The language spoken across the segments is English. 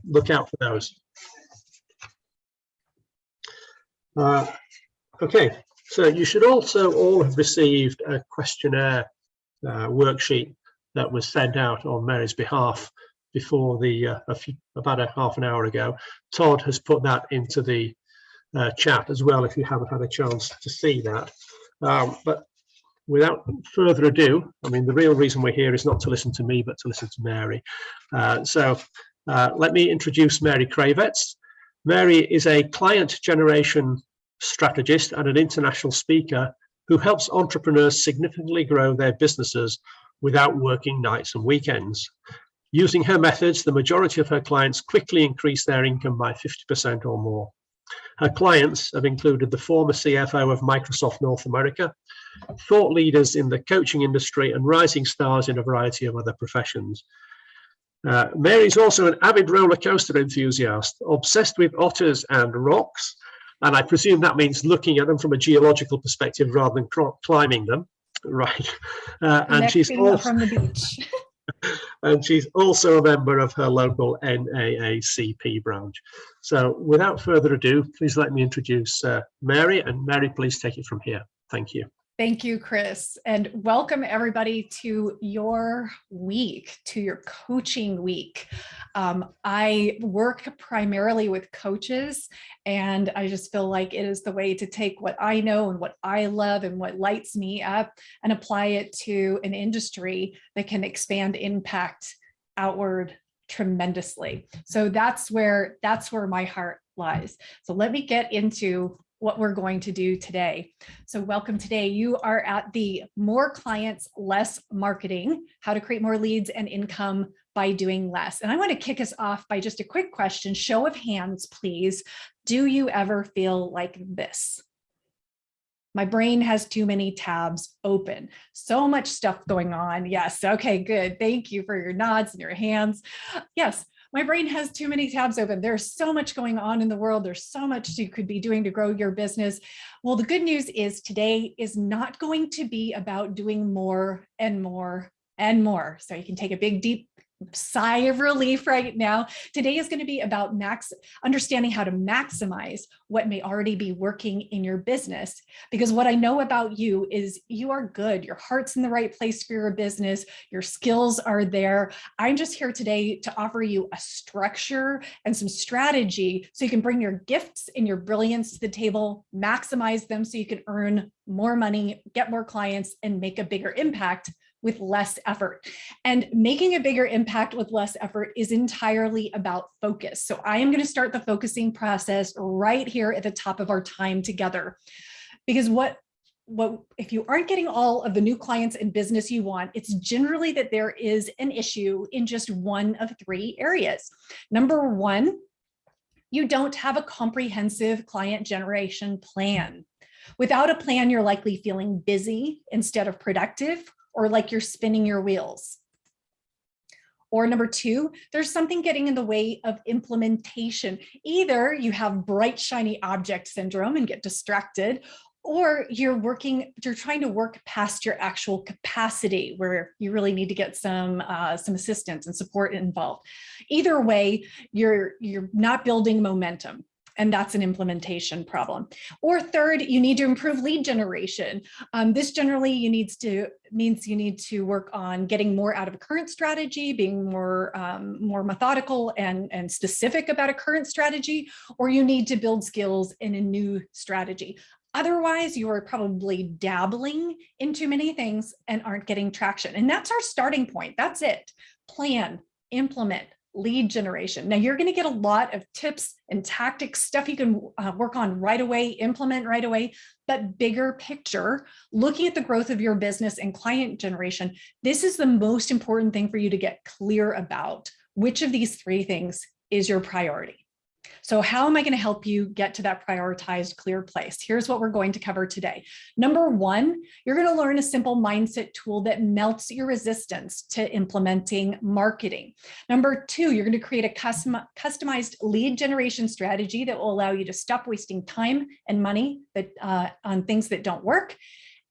look out for those. Okay, so you should also all have received a questionnaire worksheet that was sent out on Mary's behalf before the about a half an hour ago. Todd has put that into the chat as well if you haven't had a chance to see that. But without further ado, I mean, the real reason we're here is not to listen to me, but to listen to Mary. So let me introduce Mary Cravets. Mary is a client generation strategist and an international speaker who helps entrepreneurs significantly grow their businesses without working nights and weekends. Using her methods, the majority of her clients quickly increase their income by 50% or more. Her clients have included the former CFO of Microsoft North America, thought leaders in the coaching industry, and rising stars in a variety of other professions. Mary is also an avid roller coaster enthusiast, obsessed with otters and rocks, and I presume that means looking at them from a geological perspective rather than climbing them, right? And she's also from the beach. And she's also a member of her local NAACP branch. So without further ado, please let me introduce Mary, and Mary, please take it from here. Thank you. Thank you, Chris, and welcome everybody to your week, to your coaching week. I work primarily with coaches, and I just feel like it is the way to take what I know and what I love and what lights me up and apply it to an industry that can expand impact outward tremendously. So that's where my heart lies. So let me get into what we're going to do today. So welcome today. You are at the More Clients, Less Marketing, How to Create More Leads and Income by Doing Less. And I want to kick us off by just a quick question. Show of hands, please. Do you ever feel like this? My brain has too many tabs open. So much stuff going on. Yes. Okay, good. Thank you for your nods and your hands. Yes. My brain has too many tabs open. There's so much going on in the world. There's so much you could be doing to grow your business. Well, the good news is today is not going to be about doing more and more and more. So you can take a big, deep sigh of relief right now. Today is going to be about understanding how to maximize what may already be working in your business. Because what I know about you is you are good. Your heart's in the right place for your business. Your skills are there. I'm just here today to offer you a structure and some strategy so you can bring your gifts and your brilliance to the table, maximize them so you can earn more money, get more clients, and make a bigger impact with less effort. And making a bigger impact with less effort is entirely about focus. So I am going to start the focusing process right here at the top of our time together. Because what if you aren't getting all of the new clients and business you want, it's generally that there is an issue in just one of three areas. Number one, you don't have a comprehensive client generation plan. Without a plan, you're likely feeling busy instead of productive, or like you're spinning your wheels. Or number two, there's something getting in the way of implementation. Either you have bright, shiny object syndrome and get distracted, or you're trying to work past your actual capacity where you really need to get some assistance and support involved. Either way, you're not building momentum. And that's an implementation problem. Or third, you need to improve lead generation. This generally means you need to work on getting more out of a current strategy, being more methodical and specific about a current strategy, or you need to build skills in a new strategy. Otherwise, you are probably dabbling in too many things and aren't getting traction. And that's our starting point. That's it. Plan, implement, lead generation. Now you're going to get a lot of tips and tactics, stuff you can work on right away, implement right away, but bigger picture, looking at the growth of your business and client generation, this is the most important thing for you to get clear about. Which of these three things is your priority? So how am I going to help you get to that prioritized, clear place? Here's what we're going to cover today. Number one, you're going to learn a simple mindset tool that melts your resistance to implementing marketing. Number two, you're going to create a customized lead generation strategy that will allow you to stop wasting time and money on things that don't work.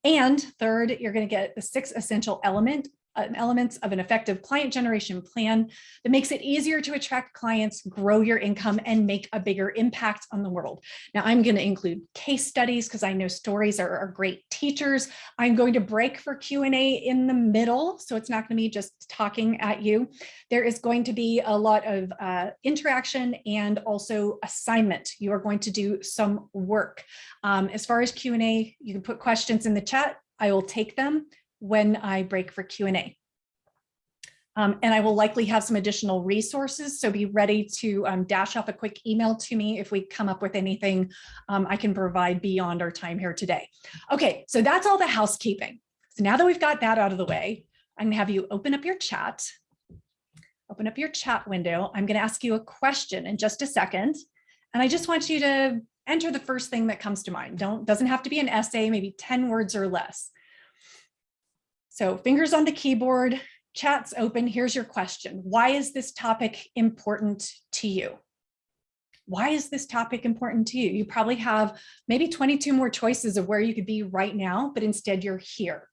And third, you're going to get the 6 essential elements elements of an effective client generation plan that makes it easier to attract clients, grow your income, and make a bigger impact on the world. Now, I'm going to include case studies because I know stories are great teachers. I'm going to break for Q&A in the middle, so it's not going to be just talking at you. There is going to be a lot of interaction and also assignment. You are going to do some work. As far as Q&A, you can put questions in the chat. I will take them when I break for Q&A. And I will likely have some additional resources, so be ready to dash off a quick email to me if we come up with anything I can provide beyond our time here today. Okay, so that's all the housekeeping. So now that we've got that out of the way, I'm gonna have you open up your chat. Open up your chat window. I'm gonna ask you a question in just a second. And I just want you to enter the first thing that comes to mind. Doesn't have to be an essay, maybe 10 words or less. So fingers on the keyboard, chat's open. Here's your question. Why is this topic important to you? Why is this topic important to you? You probably have maybe 22 more choices of where you could be right now, but instead you're here.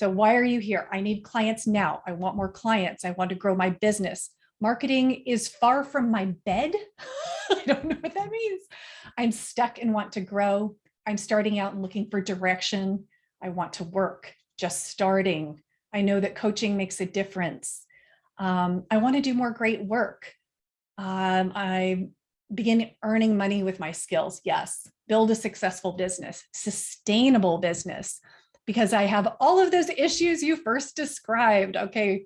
So why are you here? I need clients now. I want more clients. I want to grow my business. Marketing is far from my bed. I don't know what that means. I'm stuck and want to grow. I'm starting out and looking for direction. I want to work. Just starting. I know that coaching makes a difference. I want to do more great work. I begin earning money with my skills. Yes. Build a successful business, sustainable business, because I have all of those issues you first described. Okay.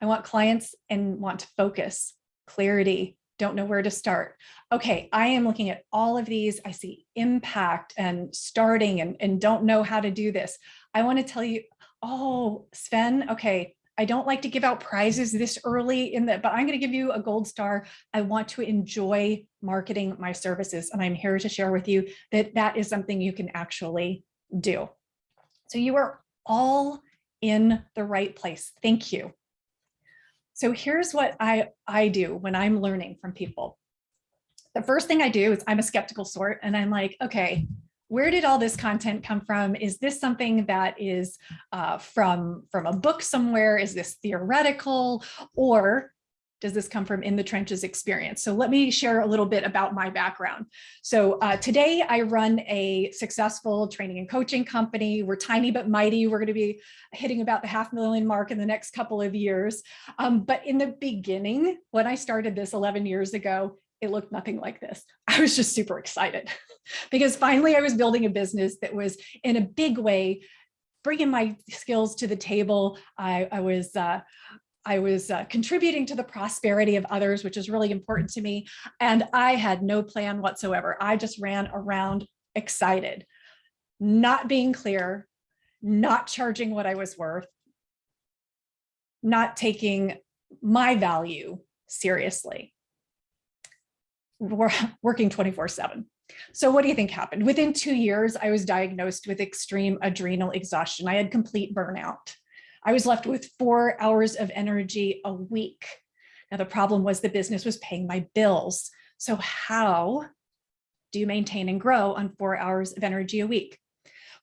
I want clients and want to focus, clarity, don't know where to start. Okay, I am looking at all of these. I see impact and starting and don't know how to do this. I want to tell you, oh, Sven, okay, I don't like to give out prizes this early but I'm going to give you a gold star. I want to enjoy marketing my services. And I'm here to share with you that that is something you can actually do. So you are all in the right place. Thank you. So here's what I do when I'm learning from people. The first thing I do is I'm a skeptical sort, and I'm like, okay, where did all this content come from? Is this something that is from a book somewhere? Is this theoretical, or does this come from in the trenches experience? So let me share a little bit about my background. So today I run a successful training and coaching company. We're tiny but mighty. We're going to be hitting about the 500,000 mark in the next couple of years. But in the beginning, when I started this 11 years ago, it looked nothing like this. I was just super excited because finally I was building a business that was in a big way bringing my skills to the table. I was contributing to the prosperity of others, which is really important to me. And I had no plan whatsoever. I just ran around excited, not being clear, not charging what I was worth, not taking my value seriously. We're working 24/7. So what do you think happened? Within 2 years, I was diagnosed with extreme adrenal exhaustion. I had complete burnout. I was left with 4 hours of energy a week. Now, the problem was the business was paying my bills. So how do you maintain and grow on 4 hours of energy a week?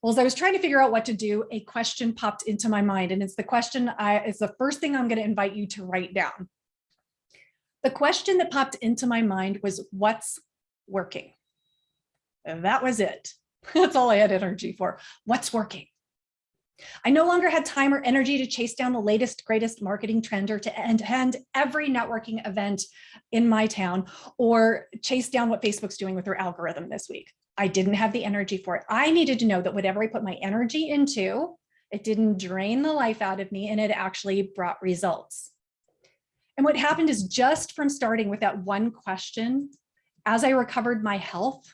Well, as I was trying to figure out what to do, a question popped into my mind, and it's the question it's the first thing I'm going to invite you to write down. The question that popped into my mind was, what's working? And that was it. That's all I had energy for. What's working? I no longer had time or energy to chase down the latest, greatest marketing trend or to attend every networking event in my town or chase down what Facebook's doing with their algorithm this week. I didn't have the energy for it. I needed to know that whatever I put my energy into, it didn't drain the life out of me and it actually brought results. And what happened is just from starting with that one question, as I recovered my health,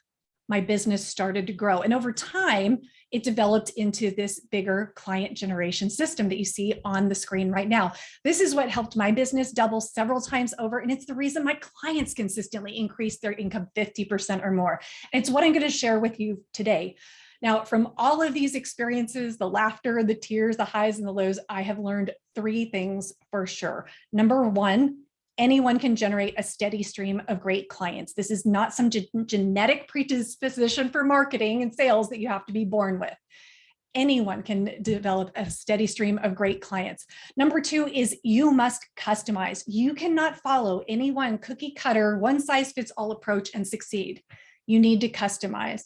my business started to grow. And over time, it developed into this bigger client generation system that you see on the screen right now. This is what helped my business double several times over. And it's the reason my clients consistently increase their income 50% or more. And it's what I'm going to share with you today. Now, from all of these experiences, the laughter, the tears, the highs and the lows, I have learned 3 things for sure. Number 1, anyone can generate a steady stream of great clients. This is not some genetic predisposition for marketing and sales that you have to be born with. anyone can develop a steady stream of great clients. Number 2 is you must customize. You cannot follow any one cookie cutter, one size fits all approach and succeed. You need to customize.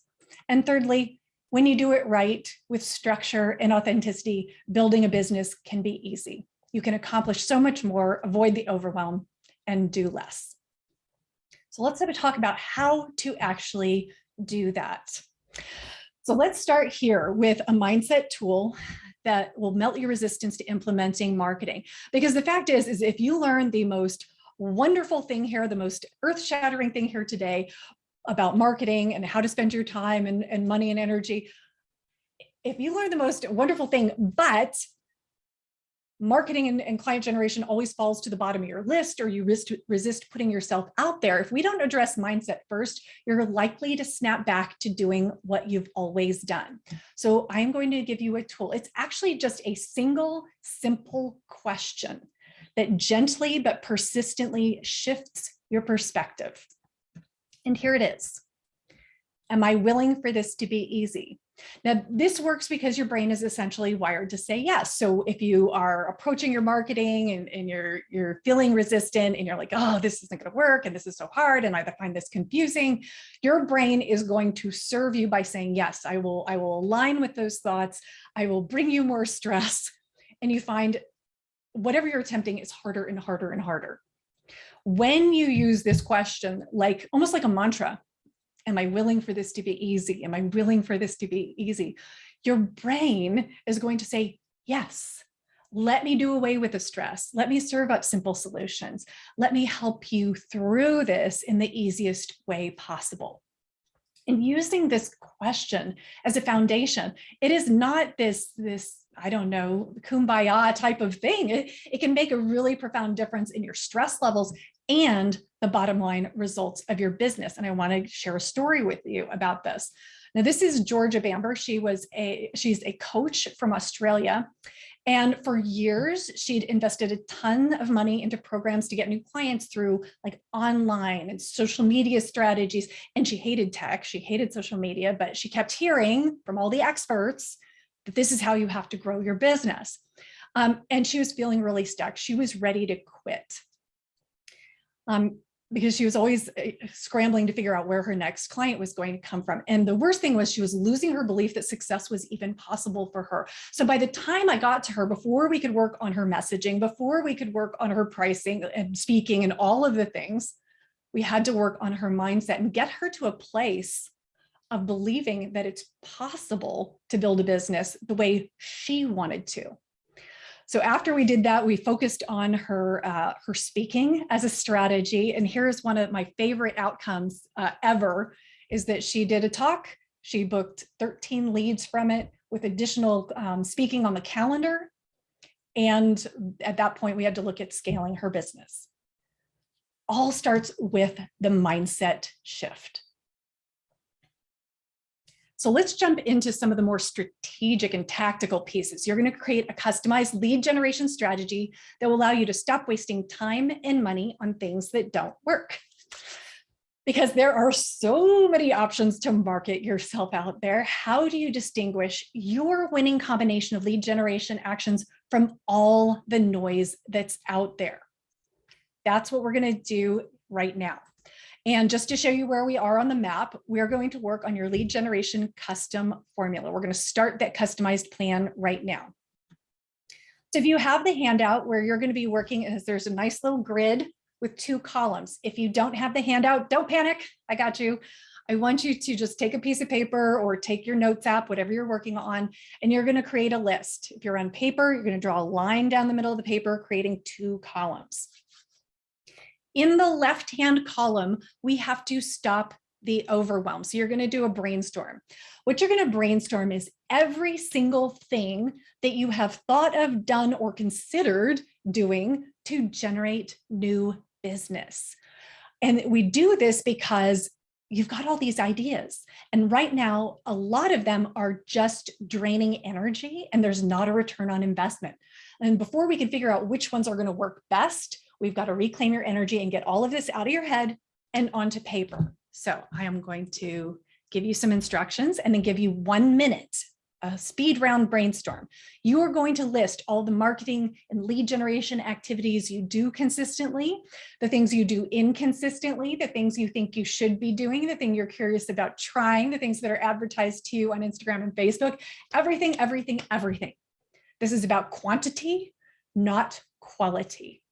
And thirdly, when you do it right with structure and authenticity, building a business can be easy. You can accomplish so much more, avoid the overwhelm, and do less. So let's have a talk about how to actually do that. So let's start here with a mindset tool that will melt your resistance to implementing marketing. Because the fact is if you learn the most wonderful thing here, the most earth-shattering thing here today about marketing and how to spend your time and money and energy, if you learn the most wonderful thing, but marketing and client generation always falls to the bottom of your list, or you resist putting yourself out there, if we don't address mindset first, you're likely to snap back to doing what you've always done. So I'm going to give you a tool. It's actually just a single, simple question that gently but persistently shifts your perspective. And here it is. Am I willing for this to be easy? Now, this works because your brain is essentially wired to say yes. So if you are approaching your marketing and you're feeling resistant and you're like, oh, this isn't going to work and this is so hard and I find this confusing, your brain is going to serve you by saying, yes, I will align with those thoughts. I will bring you more stress. And you find whatever you're attempting is harder and harder and harder. When you use this question, like almost like a mantra, am I willing for this to be easy? Am I willing for this to be easy? Your brain is going to say, yes, let me do away with the stress. Let me serve up simple solutions. Let me help you through this in the easiest way possible. And using this question as a foundation, it is not this I don't know, kumbaya type of thing. It can make a really profound difference in your stress levels and the bottom line results of your business. And I want to share a story with you about this. Now, this is Georgia Bamber. She's a coach from Australia. And for years, she'd invested a ton of money into programs to get new clients through like online and social media strategies. And she hated tech, she hated social media, but she kept hearing from all the experts that this is how you have to grow your business. And she was feeling really stuck. She was ready to quit. Because she was always scrambling to figure out where her next client was going to come from. And the worst thing was she was losing her belief that success was even possible for her. So by the time I got to her, before we could work on her messaging, before we could work on her pricing and speaking and all of the things, we had to work on her mindset and get her to a place of believing that it's possible to build a business the way she wanted to. So after we did that, we focused on her speaking as a strategy. And here's one of my favorite outcomes ever, is that she did a talk. She booked 13 leads from it with additional speaking on the calendar. And at that point, we had to look at scaling her business. All starts with the mindset shift. So let's jump into some of the more strategic and tactical pieces. You're going to create a customized lead generation strategy that will allow you to stop wasting time and money on things that don't work. Because there are so many options to market yourself out there. How do you distinguish your winning combination of lead generation actions from all the noise that's out there? That's what we're going to do right now. And just to show you where we are on the map, we're going to work on your lead generation custom formula. We're going to start that customized plan right now. So if you have the handout where you're going to be working, as there's a nice little grid with 2 columns. If you don't have the handout, don't panic. I got you. I want you to just take a piece of paper or take your notes app, whatever you're working on, and you're going to create a list. If you're on paper, you're going to draw a line down the middle of the paper, creating 2 columns. In the left-hand column, we have to stop the overwhelm. So you're going to do a brainstorm. What you're going to brainstorm is every single thing that you have thought of, done, or considered doing to generate new business. And we do this because you've got all these ideas. And right now, a lot of them are just draining energy and there's not a return on investment. And before we can figure out which ones are going to work best, we've got to reclaim your energy and get all of this out of your head and onto paper. So I am going to give you some instructions and then give you 1 minute a speed round brainstorm. You are going to list all the marketing and lead generation activities you do consistently, the things you do inconsistently, the things you think you should be doing, the thing you're curious about trying, the things that are advertised to you on Instagram and Facebook, everything, everything, everything. This is about quantity, not quality.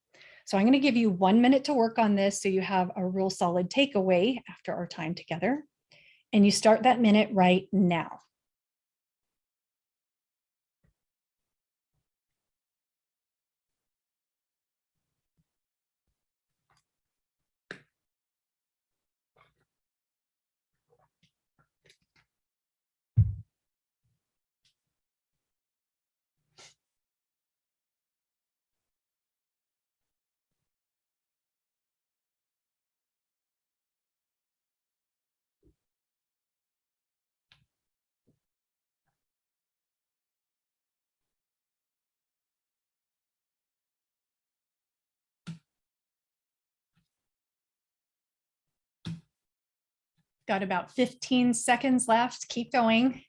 So I'm going to give you 1 minute to work on this so you have a real solid takeaway after our time together. And you start that minute right now. Got about 15 seconds left. Keep going.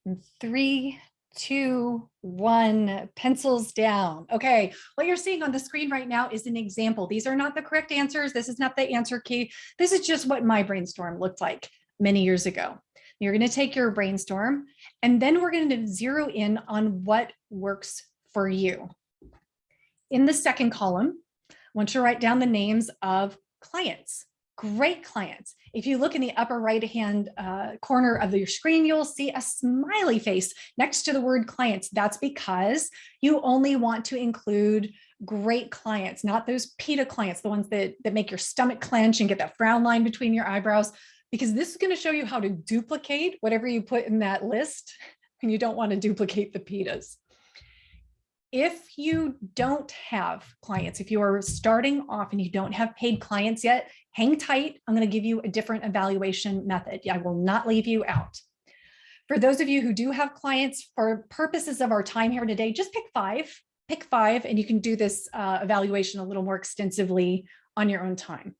And 3, 2, 1, pencils down. Okay, what you're seeing on the screen right now is an example. These are not the correct answers. This is not the answer key. This is just what my brainstorm looked like many years ago. You're going to take your brainstorm, and then we're going to zero in on what works for you. In the second column, I want you to write down the names of clients, great clients. If you look in the upper right-hand corner of your screen, you'll see a smiley face next to the word clients. That's because you only want to include great clients, not those PETA clients, the ones that make your stomach clench and get that frown line between your eyebrows, because this is going to show you how to duplicate whatever you put in that list, and you don't want to duplicate the PETAs. If you don't have clients, if you are starting off and you don't have paid clients yet, hang tight. I'm going to give you a different evaluation method. I will not leave you out. For those of you who do have clients, for purposes of our time here today, just pick five, and you can do this evaluation a little more extensively on your own time.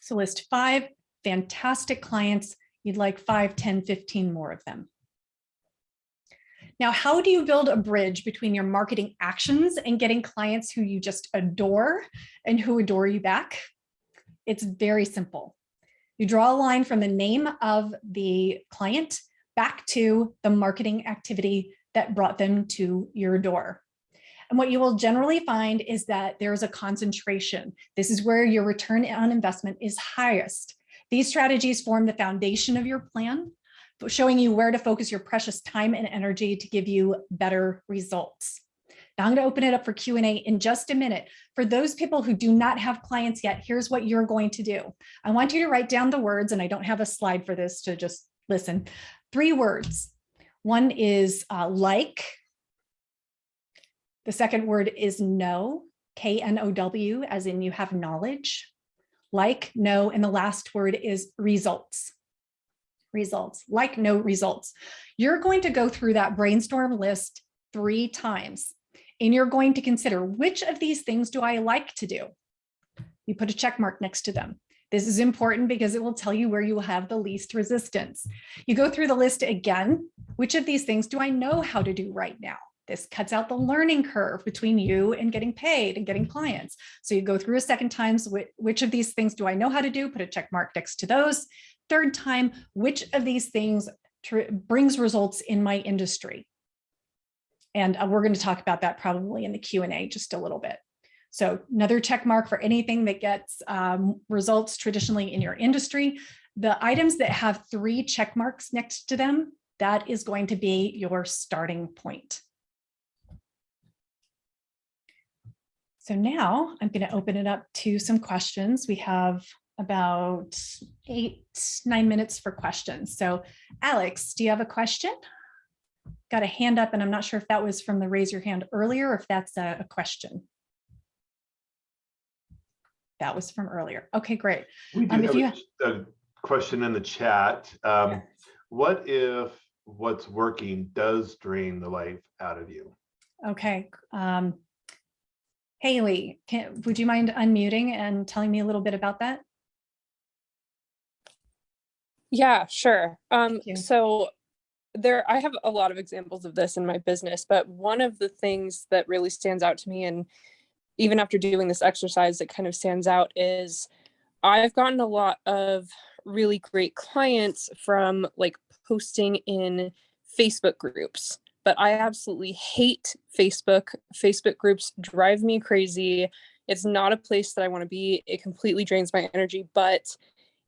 So list 5 fantastic clients. You'd like 5, 10, 15 more of them. Now, how do you build a bridge between your marketing actions and getting clients who you just adore and who adore you back? It's very simple. You draw a line from the name of the client back to the marketing activity that brought them to your door. And what you will generally find is that there is a concentration. This is where your return on investment is highest. These strategies form the foundation of your plan, showing you where to focus your precious time and energy to give you better results. Now I'm going to open it up for Q&A in just a minute. For those people who do not have clients yet, here's what you're going to do. I want you to write down the words, and I don't have a slide for this, to just listen. 3 words. One is like. The second word is know, K-N-O-W, as in you have knowledge. Like, know, and the last word is results. Results, like, know, results. You're going to go through that brainstorm list 3 times, and you're going to consider, which of these things do I like to do? You put a check mark next to them. This is important because it will tell you where you will have the least resistance. You go through the list again. Which of these things do I know how to do right now? This cuts out the learning curve between you and getting paid and getting clients. So you go through a second time, which of these things do I know how to do? Put a check mark next to those. Third time, which of these things brings results in my industry? And we're going to talk about that probably in the Q&A just a little bit. So another check mark for anything that gets results traditionally in your industry. The items that have 3 check marks next to them, that is going to be your starting point. So now I'm going to open it up to some questions. We have about 8, 9 minutes for questions. So Alex, do you have a question? Got a hand up, and I'm not sure if that was from the raise your hand earlier or if that's a question. That was from earlier. Okay, great. We do have a question in the chat. Yes. What if what's working does drain the life out of you? Okay. Haley, would you mind unmuting and telling me a little bit about that? Yeah, sure. you. So I have a lot of examples of this in my business, but one of the things that really stands out to me, and even after doing this exercise, that kind of stands out, is I've gotten a lot of really great clients from like posting in Facebook groups, but I absolutely hate Facebook. Facebook groups drive me crazy. It's not a place that I want to be. It completely drains my energy, but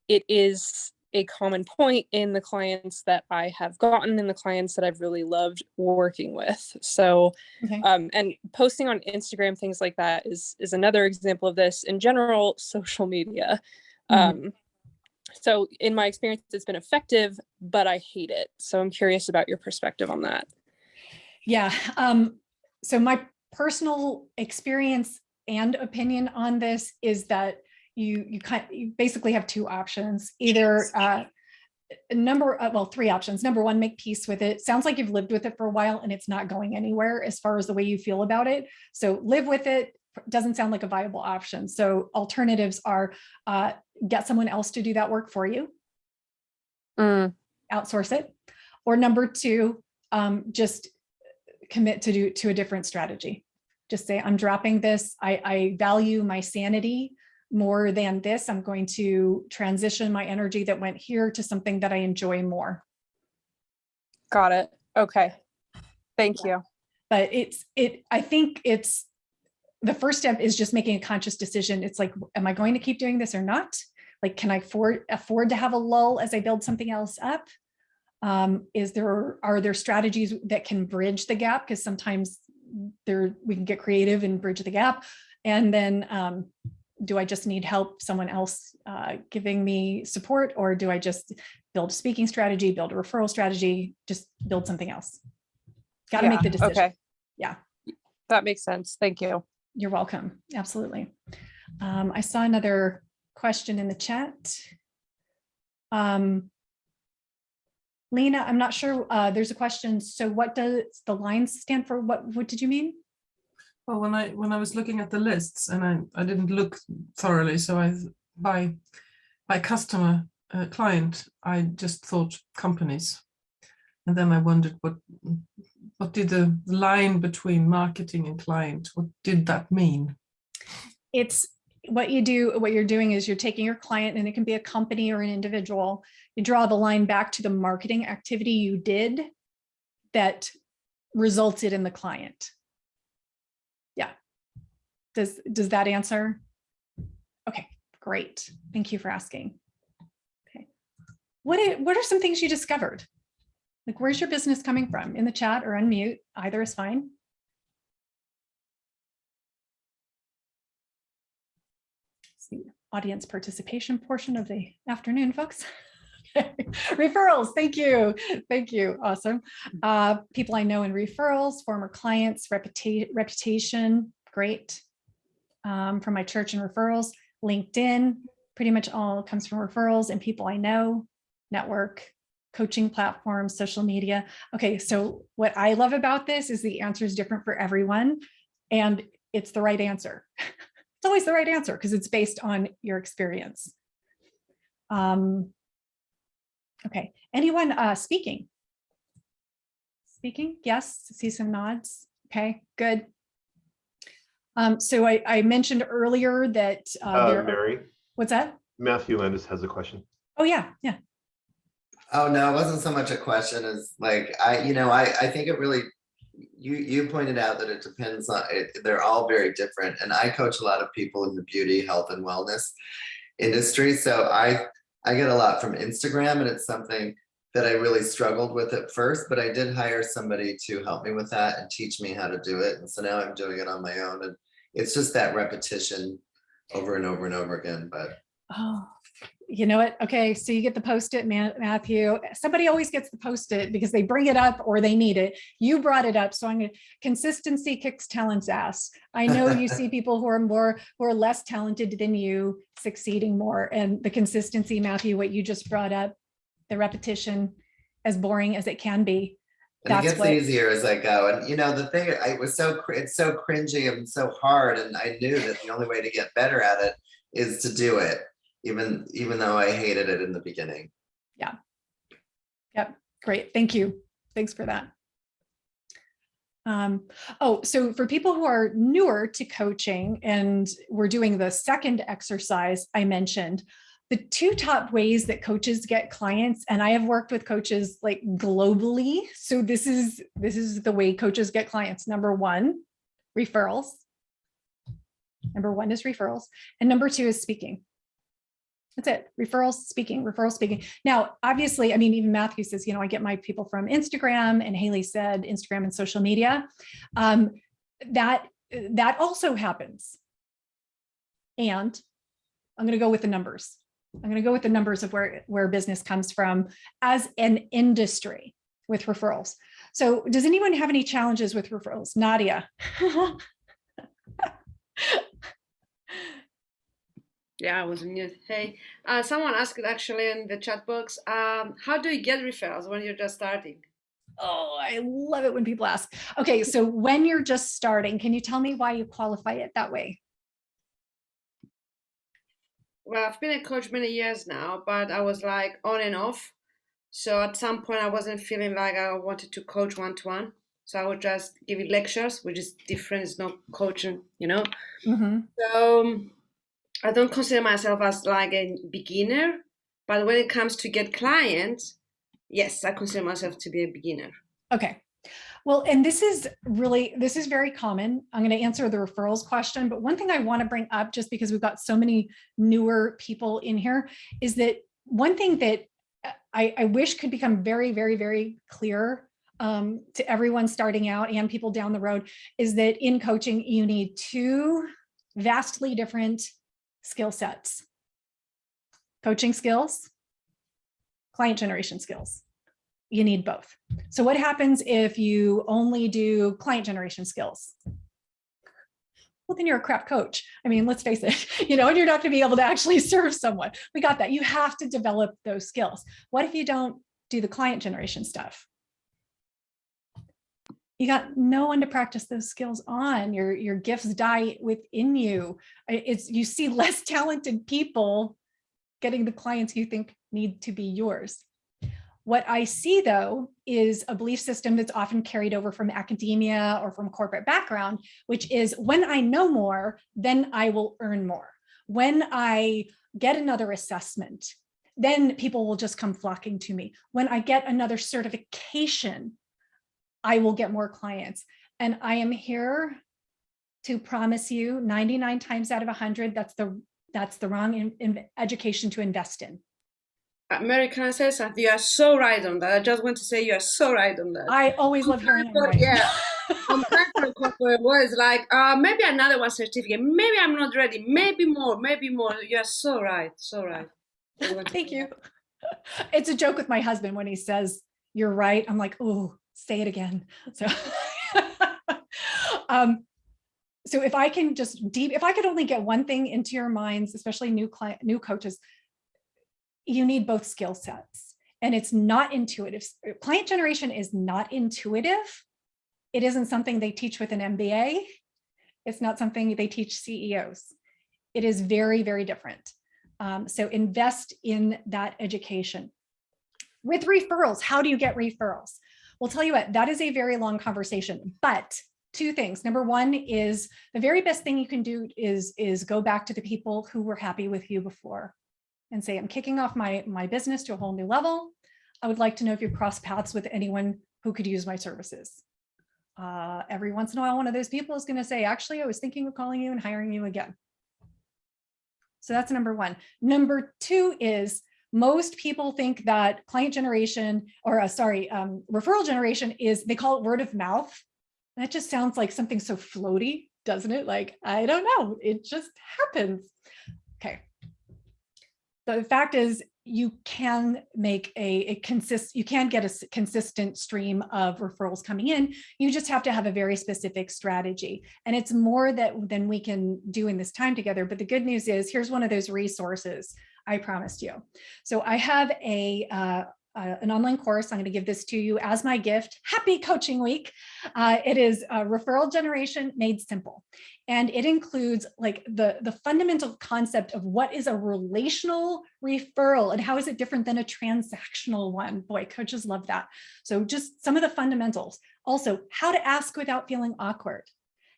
it is a common point in the clients that I have gotten and the clients that I've really loved working with. So, Okay. and posting on Instagram, things like that is another example of this. In general, social media. So in my experience, it's been effective, but I hate it. So I'm curious about your perspective on that. Yeah. So my personal experience and opinion on this is that you basically have two options. Either three options. Number one, make peace with it. Sounds like you've lived with it for a while and it's not going anywhere as far as the way you feel about it. So live with it. Doesn't sound like a viable option. So alternatives are get someone else to do that work for you. Outsource it. Or number two, just commit to a different strategy. Just say, I'm dropping this. I value my sanity more than this. I'm going to transition my energy that went here to something that I enjoy more. Got it. Okay. Thank you. But I think it's the first step is just making a conscious decision. It's like, am I going to keep doing this or not? Like, can I afford to have a lull as I build something else up? Are there strategies that can bridge the gap? Because sometimes we can get creative and bridge the gap. And then do I just need help, someone else giving me support, or do I just build a speaking strategy, build a referral strategy, just build something else? Got to make the decision. Okay. Yeah. That makes sense. Thank you. You're welcome. Absolutely. I saw another question in the chat. Lena, I'm not sure. There's a question. So what does the lines stand for? What did you mean? Well, when I was looking at the lists, and I didn't look thoroughly, so by customer client, I just thought companies, and then I wondered what did the line between marketing and client, what did that mean? It's what you're doing is you're taking your client, and it can be a company or an individual. You draw the line back to the marketing activity you did that resulted in the client. Yeah. Does that answer? Okay, great. Thank you for asking. Okay. What are some things you discovered? Like, where's your business coming from? In the chat or unmute, either is fine. It's the audience participation portion of the afternoon, folks. Referrals, thank you. Thank you. Awesome. People I know in referrals, former clients, reputation, great. From my church and referrals, LinkedIn, pretty much all comes from referrals and people I know, network, coaching platforms, social media. Okay, so what I love about this is the answer is different for everyone, and it's the right answer. It's always the right answer because it's based on your experience. Okay, anyone speaking? Speaking? Yes, see some nods. Okay, good. So I mentioned earlier that Mary. What's that? Matthew Landis has a question. Oh yeah. Oh no, it wasn't so much a question as like I think it really you pointed out that it depends on it. They're all very different, and I coach a lot of people in the beauty, health, and wellness industry. So I get a lot from Instagram, and it's something that I really struggled with at first, but I did hire somebody to help me with that and teach me how to do it. And so now I'm doing it on my own, and it's just that repetition over and over and over again. But oh, you know what? Okay, so you get the Post-it, Matthew. Somebody always gets the Post-it because they bring it up or they need it. You brought it up, so I'm gonna. Consistency kicks talent's ass. I know you see people who are less talented than you succeeding more, and the consistency, Matthew, what you just brought up, the repetition, as boring as it can be, And it That's gets easier as I go. And the thing, it's so cringy and so hard. And I knew that the only way to get better at it is to do it, even though I hated it in the beginning. Yeah. Yep. Great. Thank you. Thanks for that. So for people who are newer to coaching, and we're doing the second exercise I mentioned, the two top ways that coaches get clients, and I have worked with coaches like globally. So this is the way coaches get clients. Number one, referrals. Number one is referrals. And number two is speaking. That's it. Referrals, speaking, referral, speaking. Now, obviously, I mean, even Matthew says, I get my people from Instagram, and Haley said Instagram and social media. That also happens. And I'm going to go with the numbers. I'm going to go with the numbers of where business comes from as an industry with referrals. So does anyone have any challenges with referrals? Nadia. Yeah, I was mute. Hey, someone asked actually in the chat box, how do you get referrals when you're just starting? Oh, I love it when people ask. Okay, so when you're just starting, can you tell me why you qualify it that way? Well, I've been a coach many years now, but I was like on and off. So at some point I wasn't feeling like I wanted to coach one-to-one. So I would just give it lectures, which is different. It's not coaching, Mm-hmm. So I don't consider myself as like a beginner, but when it comes to get clients, yes, I consider myself to be a beginner. Okay. Well, and this is very common. I'm going to answer the referrals question, but one thing I want to bring up, just because we've got so many newer people in here, is that one thing that I wish could become very, very, very clear to everyone starting out and people down the road, is that in coaching, you need two vastly different skill sets: coaching skills, client generation skills. You need both. So what happens if you only do client generation skills? Well, then you're a crap coach. I mean, let's face it, and you're not going to be able to actually serve someone. We got that. You have to develop those skills. What if you don't do the client generation stuff? You got no one to practice those skills on. Your gifts die within you. You see less talented people getting the clients you think need to be yours. What I see, though, is a belief system that's often carried over from academia or from corporate background, which is, when I know more, then I will earn more. When I get another assessment, then people will just come flocking to me. When I get another certification, I will get more clients. And I am here to promise you 99 times out of 100, that's the wrong education to invest in. Mary, can I say something? You are so right on that. I just want to say you are so right on that. I always love hearing I'm right. Yeah. I'm trying to corporate words like, maybe another one certificate. Maybe I'm not ready. Maybe more. You're so right. So right. Thank you. It's a joke with my husband when he says, "You're right." I'm like, "Oh, say it again." So, so if I could only get one thing into your minds, especially new coaches, you need both skill sets, and it's not intuitive. Client generation is not intuitive. It isn't something they teach with an MBA. It's not something they teach CEOs. It is very, very different. So invest in that education. With referrals, how do you get referrals? Well, tell you what, that is a very long conversation, but two things. Number one is the very best thing you can do is go back to the people who were happy with you before and say, I'm kicking off my business to a whole new level. I would like to know if you cross paths with anyone who could use my services. Every once in a while, one of those people is going to say, actually, I was thinking of calling you and hiring you again. So that's number one. Number two is, most people think that client generation, or referral generation they call it word of mouth. That just sounds like something so floaty, doesn't it? Like, I don't know, it just happens. Okay. The fact is, you can make you can get a consistent stream of referrals coming in. You just have to have a very specific strategy. And it's more than we can do in this time together. But the good news is, here's one of those resources I promised you. So I have an online course. I'm going to give this to you as my gift. Happy Coaching Week. It is Referral Generation Made Simple. And it includes like the fundamental concept of what is a relational referral and how is it different than a transactional one. Boy, coaches love that. So just some of the fundamentals. Also, how to ask without feeling awkward.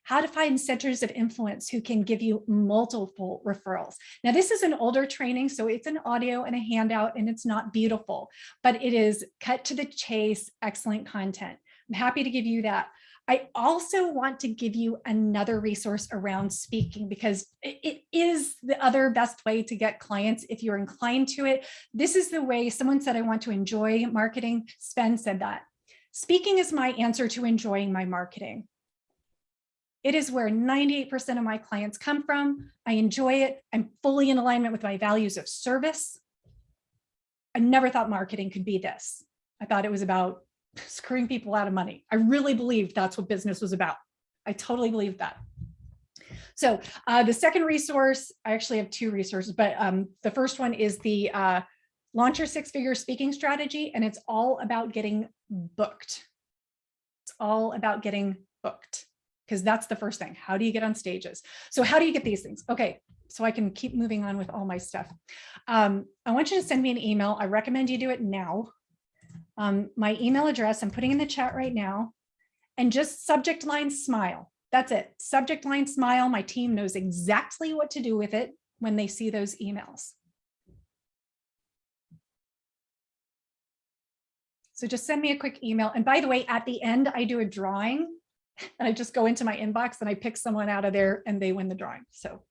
How to find centers of influence who can give you multiple referrals. Now, this is an older training, so it's an audio and a handout, and it's not beautiful, but it is cut to the chase, excellent content. I'm happy to give you that. I also want to give you another resource around speaking because it is the other best way to get clients if you're inclined to it. This is the way someone said, I want to enjoy marketing. Sven said that. Speaking is my answer to enjoying my marketing. It is where 98% of my clients come from. I enjoy it. I'm fully in alignment with my values of service. I never thought marketing could be this. I thought it was about screwing people out of money. I really believed that's what business was about. I totally believed that. So the second resource, I actually have two resources, but the first one is the Launch Your Six-Figure Speaking Strategy, and it's all about getting booked. It's all about getting booked. Because that's the first thing. How do you get on stages? So how do you get these things? Okay, so I can keep moving on with all my stuff. I want you to send me an email. I recommend you do it now. My email address, I'm putting in the chat right now, and just subject line smile. That's it. Subject line smile. My team knows exactly what to do with it when they see those emails. So just send me a quick email. And by the way, at the end, I do a drawing. And I just go into my inbox and I pick someone out of there and they win the drawing. So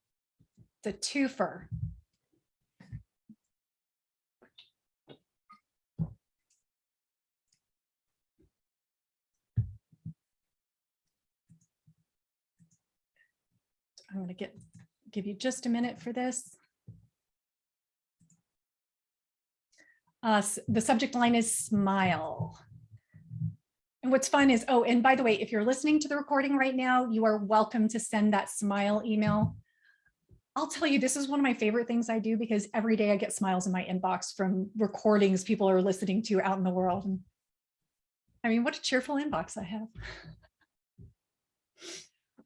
it's a twofer. I'm going to give you just a minute for this. The subject line is smile. And what's fun is, oh, and by the way, if you're listening to the recording right now, you are welcome to send that smile email. I'll tell you, this is one of my favorite things I do because every day I get smiles in my inbox from recordings people are listening to out in the world. And I mean, what a cheerful inbox I have.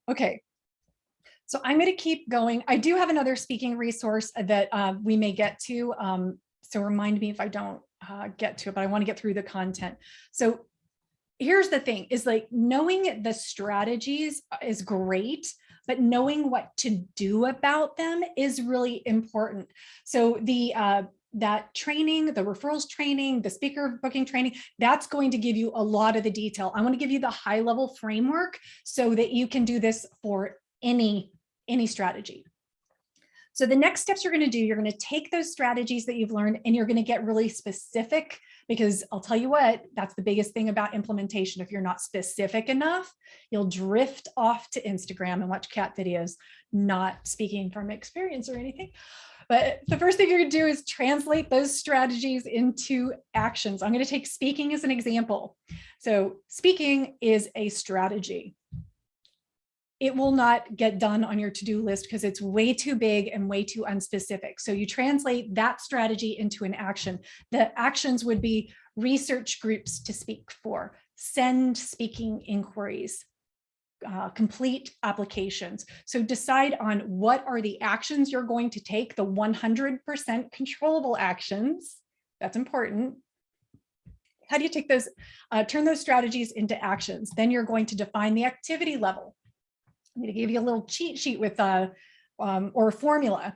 Okay, so I'm going to keep going. I do have another speaking resource that we may get to. So remind me if I don't get to it, but I want to get through the content. So here's the thing is like knowing the strategies is great, but knowing what to do about them is really important. So that training, the referrals training, the speaker booking training, that's going to give you a lot of the detail. I want to give you the high level framework so that you can do this for any strategy. So the next steps you're going to do, you're going to take those strategies that you've learned and you're going to get really specific, because I'll tell you what, that's the biggest thing about implementation. If you're not specific enough, you'll drift off to Instagram and watch cat videos, not speaking from experience or anything. But the first thing you're going to do is translate those strategies into actions. I'm going to take speaking as an example. So speaking is a strategy. It will not get done on your to-do list because it's way too big and way too unspecific. So you translate that strategy into an action. The actions would be research groups to speak for, send speaking inquiries, complete applications. So decide on what are the actions you're going to take, the 100% controllable actions. That's important. How do you take those, turn those strategies into actions? Then you're going to define the activity level. I'm going to give you a little cheat sheet with or a formula.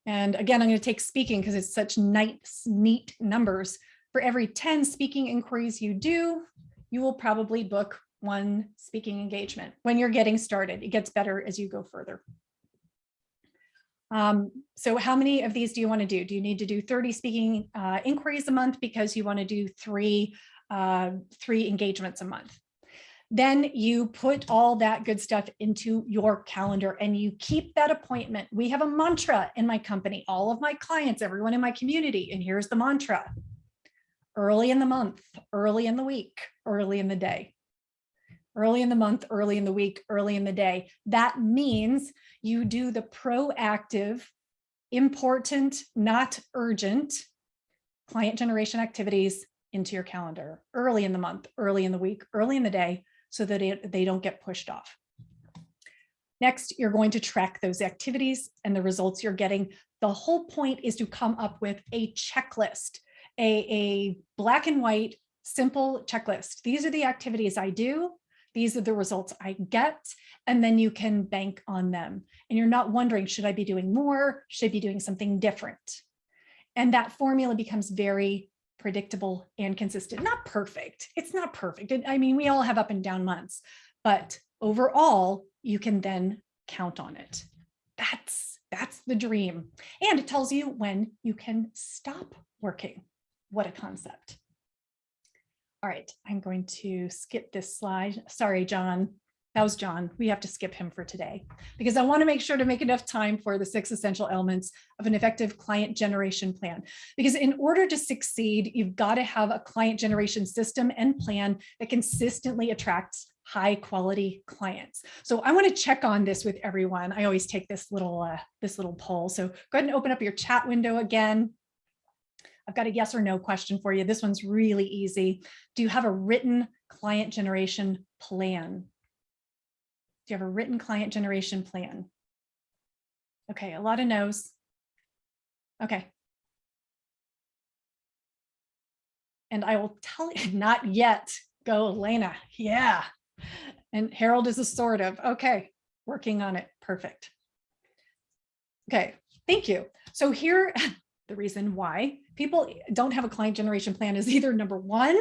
And again, I'm going to take speaking because it's such nice, neat numbers. For every 10 speaking inquiries you do, you will probably book 1 speaking engagement. When you're getting started, it gets better as you go further. So how many of these do you want to do? Do you need to do 30 speaking inquiries a month because you want to do three engagements a month? Then you put all that good stuff into your calendar and you keep that appointment. We have a mantra in my company, all of my clients, everyone in my community, and here's the mantra: early in the month, early in the week, early in the day. Early in the month, early in the week, early in the day. That means you do the proactive, important, not urgent client generation activities into your calendar early in the month, early in the week, early in the day, so that they don't get pushed off. Next, you're going to track those activities and the results you're getting. The whole point is to come up with a checklist, a black and white, simple checklist. These are the activities I do. These are the results I get, and then you can bank on them. And you're not wondering, should I be doing more? Should I be doing something different? And that formula becomes very predictable and consistent. Not perfect. It's not perfect. I mean, we all have up and down months, but overall, you can then count on it. That's the dream. And it tells you when you can stop working. What a concept. All right, I'm going to skip this slide. Sorry, John. That was John. We have to skip him for today because I want to make sure to make enough time for the 6 essential elements of an effective client generation plan. Because in order to succeed, you've got to have a client generation system and plan that consistently attracts high quality clients. So I want to check on this with everyone. I always take this little poll. So go ahead and open up your chat window again. I've got a yes or no question for you. This one's really easy. Do you have a written client generation plan? Do you have a written client generation plan? Okay, a lot of no's. Okay. And I will tell you, not yet. Go, Elena. Yeah. And Harold is a sort of. Okay, working on it. Perfect. Okay, thank you. So here, the reason why people don't have a client generation plan is either number one,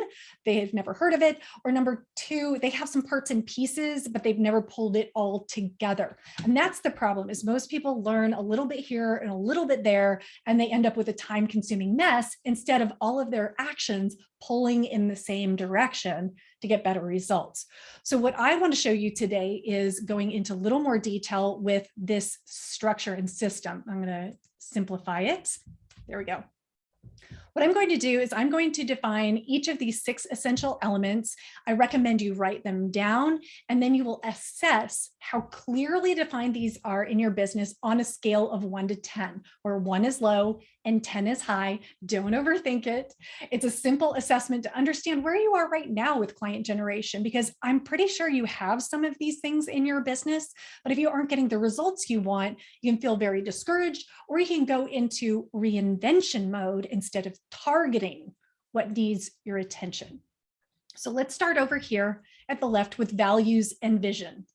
they have never heard of it, or number two, they have some parts and pieces, but they've never pulled it all together. And that's the problem, is most people learn a little bit here and a little bit there, and they end up with a time-consuming mess instead of all of their actions pulling in the same direction to get better results. So what I want to show you today is going into a little more detail with this structure and system. I'm going to simplify it. There we go. What I'm going to do is I'm going to define each of these 6 essential elements. I recommend you write them down, and then you will assess how clearly defined these are in your business on a scale of 1 to 10, where 1 is low and 10 is high. Don't overthink it. It's a simple assessment to understand where you are right now with client generation, because I'm pretty sure you have some of these things in your business, but if you aren't getting the results you want, you can feel very discouraged, or you can go into reinvention mode instead of targeting what needs your attention. So let's start over here at the left with values and vision.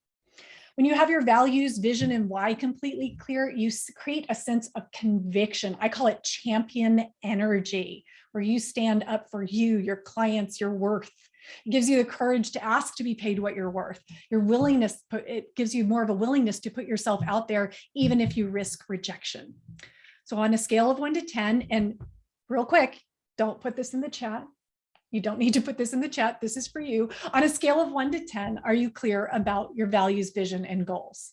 When you have your values, vision, and why completely clear, you create a sense of conviction. I call it champion energy, where you stand up for you, your clients, your worth. It gives you the courage to ask to be paid what you're worth. Your willingness, it gives you more of a willingness to put yourself out there, even if you risk rejection. So on a scale of 1 to 10, and real quick, don't put this in the chat. You don't need to put this in the chat. This is for you. On a scale of 1 to 10, are you clear about your values, vision, and goals?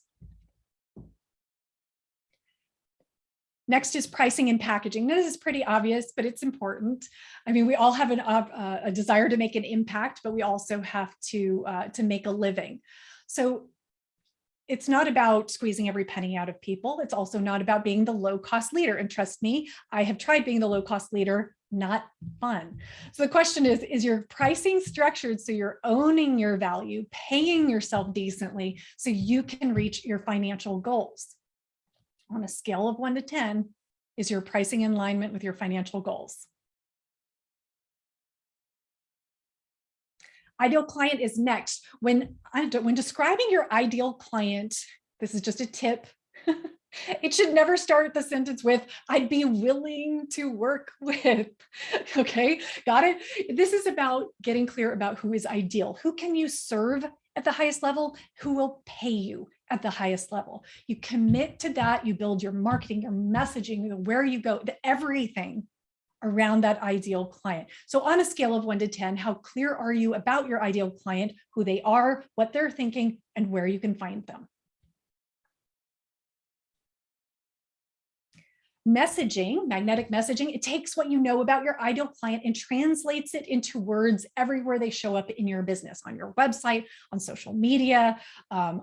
Next is pricing and packaging. Now, this is pretty obvious, but it's important. I mean, we all have a desire to make an impact, but we also have to make a living. So it's not about squeezing every penny out of people. It's also not about being the low-cost leader. And trust me, I have tried being the low-cost leader. Not fun. So the question is your pricing structured so you're owning your value, paying yourself decently so you can reach your financial goals? On a scale of 1 to 10, is your pricing in alignment with your financial goals? Ideal client is next. When describing your ideal client, this is just a tip. It should never start the sentence with, I'd be willing to work with. Okay, got it? This is about getting clear about who is ideal. Who can you serve at the highest level? Who will pay you at the highest level? You commit to that. You build your marketing, your messaging, where you go, everything around that ideal client. So on a scale of 1 to 10, how clear are you about your ideal client, who they are, what they're thinking, and where you can find them? Messaging, magnetic messaging, it takes what you know about your ideal client and translates it into words everywhere they show up in your business, on your website, on social media,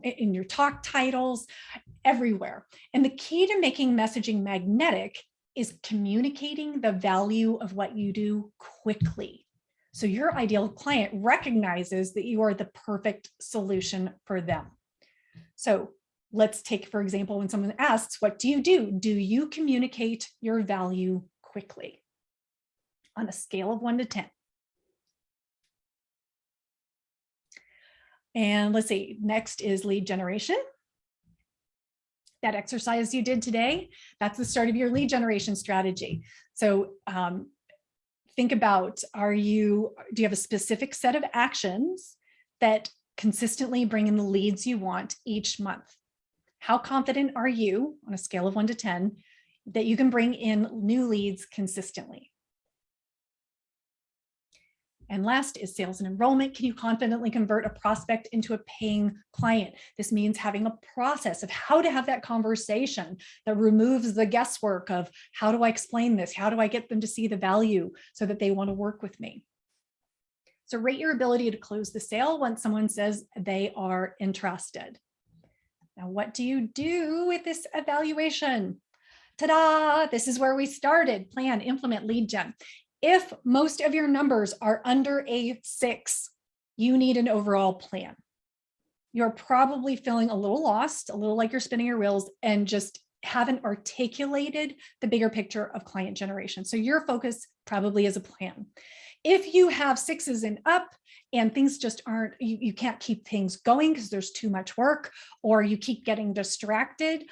in your talk titles, everywhere. And the key to making messaging magnetic is communicating the value of what you do quickly. So your ideal client recognizes that you are the perfect solution for them. So let's take, for example, when someone asks, what do? Do you communicate your value quickly? On a scale of 1 to 10. And let's see, next is lead generation. That exercise you did today, that's the start of your lead generation strategy. So think about, do you have a specific set of actions that consistently bring in the leads you want each month? How confident are you on a scale of 1 to 10 that you can bring in new leads consistently? And last is sales and enrollment. Can you confidently convert a prospect into a paying client? This means having a process of how to have that conversation that removes the guesswork of how do I explain this? How do I get them to see the value so that they want to work with me? So rate your ability to close the sale once someone says they are interested. Now, what do you do with this evaluation? Ta-da! This is where we started. Plan, implement, lead gen. If most of your numbers are under a 6, you need an overall plan. You're probably feeling a little lost, a little like you're spinning your wheels, and just haven't articulated the bigger picture of client generation. So your focus probably is a plan. If you have 6s and up and things just aren't, you can't keep things going because there's too much work, or you keep getting distracted,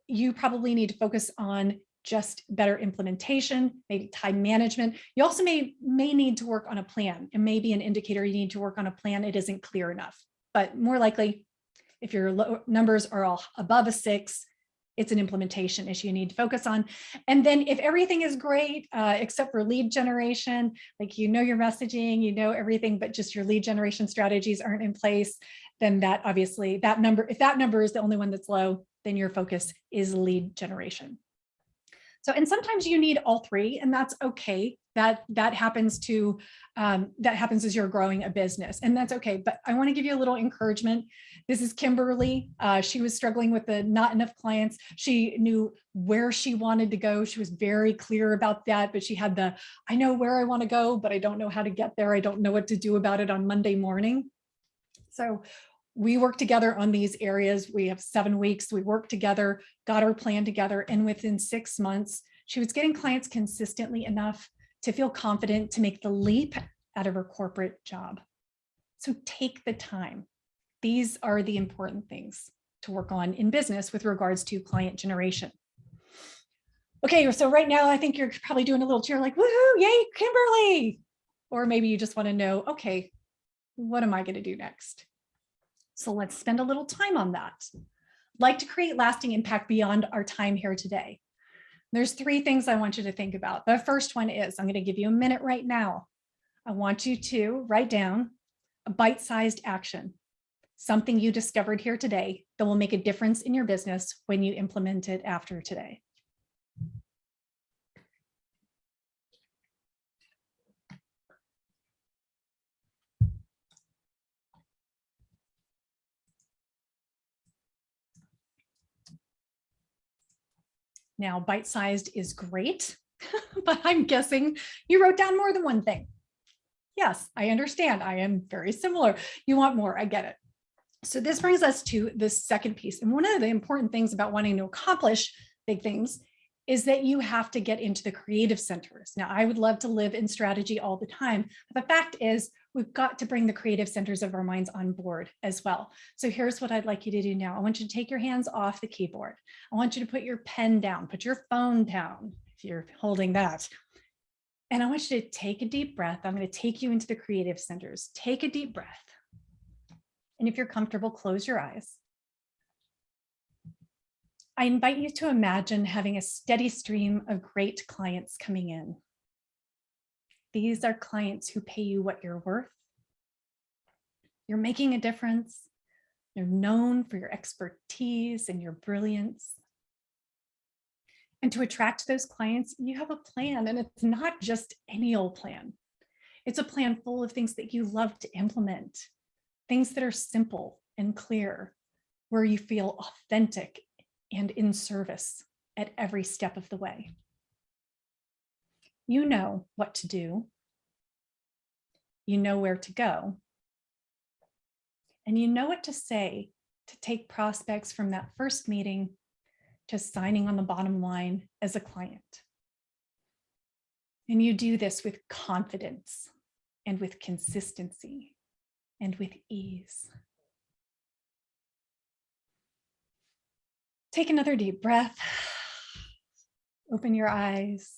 you probably need to focus on just better implementation, maybe time management. You also may need to work on a plan. It may be an indicator you need to work on a plan. It isn't clear enough, but more likely, if your numbers are all above a 6, it's an implementation issue you need to focus on. And then if everything is great, except for lead generation, like your messaging, everything, but just your lead generation strategies aren't in place, then that obviously, if that number is the only one that's low, then your focus is lead generation. So, and sometimes you need all 3, and that's okay. That happens as you're growing a business, and that's okay. But I want to give you a little encouragement. This is Kimberly. She was struggling with the not enough clients. She knew where she wanted to go. She was very clear about that, but she had I know where I want to go, but I don't know how to get there. I don't know what to do about it on Monday morning. So we worked together on these areas. We have 7 weeks. We worked together, got our plan together, and within 6 months, she was getting clients consistently enough to feel confident to make the leap out of her corporate job. So take the time. These are the important things to work on in business with regards to client generation. Okay, so right now I think you're probably doing a little cheer like, woohoo, yay, Kimberly. Or maybe you just want to know, okay, what am I going to do next? So let's spend a little time on that. I'd like to create lasting impact beyond our time here today. There's 3 things I want you to think about. The first one is, I'm going to give you a minute right now. I want you to write down a bite-sized action, something you discovered here today that will make a difference in your business when you implement it after today. Now, bite-sized is great, but I'm guessing you wrote down more than one thing. Yes, I understand. I am very similar. You want more, I get it. So this brings us to the second piece. And one of the important things about wanting to accomplish big things is that you have to get into the creative centers. Now, I would love to live in strategy all the time, but the fact is we've got to bring the creative centers of our minds on board as well. So here's what I'd like you to do now. I want you to take your hands off the keyboard. I want you to put your pen down, put your phone down if you're holding that. And I want you to take a deep breath. I'm going to take you into the creative centers. Take a deep breath. And if you're comfortable, close your eyes. I invite you to imagine having a steady stream of great clients coming in. These are clients who pay you what you're worth. You're making a difference. You're known for your expertise and your brilliance. And to attract those clients, you have a plan, and it's not just any old plan. It's a plan full of things that you love to implement, things that are simple and clear, where you feel authentic and in service at every step of the way. You know what to do. You know where to go. And you know what to say to take prospects from that first meeting to signing on the bottom line as a client. And you do this with confidence and with consistency and with ease. Take another deep breath. Open your eyes.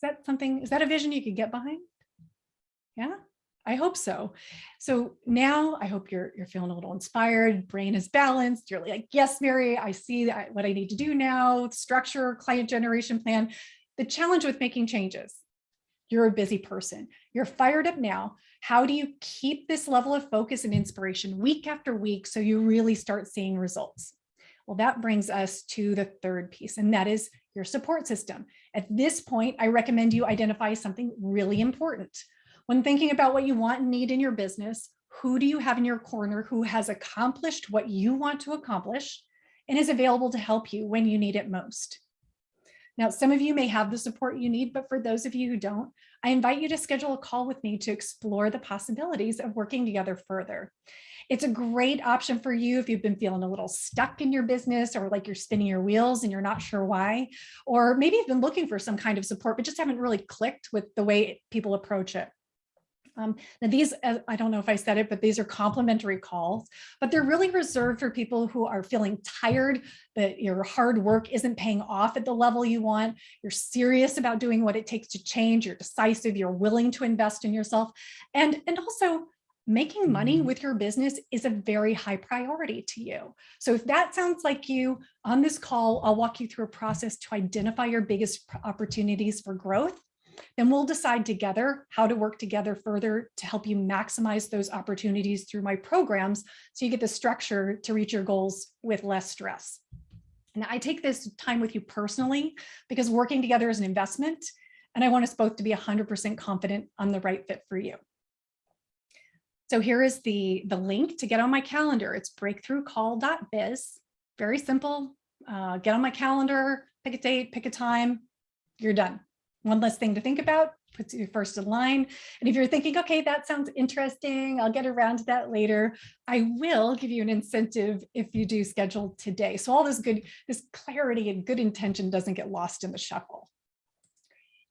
Is that a vision you could get behind? Yeah, I hope so. So now I hope you're feeling a little inspired, brain is balanced. You're like, yes, Mary, I see what I need to do now, structure, client generation plan. The challenge with making changes, you're a busy person. You're fired up now. How do you keep this level of focus and inspiration week after week so you really start seeing results? Well, that brings us to the third piece, and that is your support system. At this point, I recommend you identify something really important. When thinking about what you want and need in your business, who do you have in your corner who has accomplished what you want to accomplish and is available to help you when you need it most? Now, some of you may have the support you need, but for those of you who don't, I invite you to schedule a call with me to explore the possibilities of working together further. It's a great option for you if you've been feeling a little stuck in your business or like you're spinning your wheels and you're not sure why, or maybe you've been looking for some kind of support, but just haven't really clicked with the way people approach it. Now these, I don't know if I said it, but these are complimentary calls, but they're really reserved for people who are feeling tired, that your hard work isn't paying off at the level you want. You're serious about doing what it takes to change. You're decisive. You're willing to invest in yourself. And also making money with your business is a very high priority to you. So if that sounds like you, on this call, I'll walk you through a process to identify your biggest opportunities for growth. Then we'll decide together how to work together further to help you maximize those opportunities through my programs so you get the structure to reach your goals with less stress. And I take this time with you personally because working together is an investment, and I want us both to be 100% confident on the right fit for you. So here is the link to get on my calendar. It's breakthroughcall.biz. Very simple. Get on my calendar, pick a date, pick a time, you're done. One less thing to think about, puts you first in line. And if you're thinking, okay, that sounds interesting, I'll get around to that later, I will give you an incentive if you do schedule today. So all this clarity and good intention doesn't get lost in the shuffle.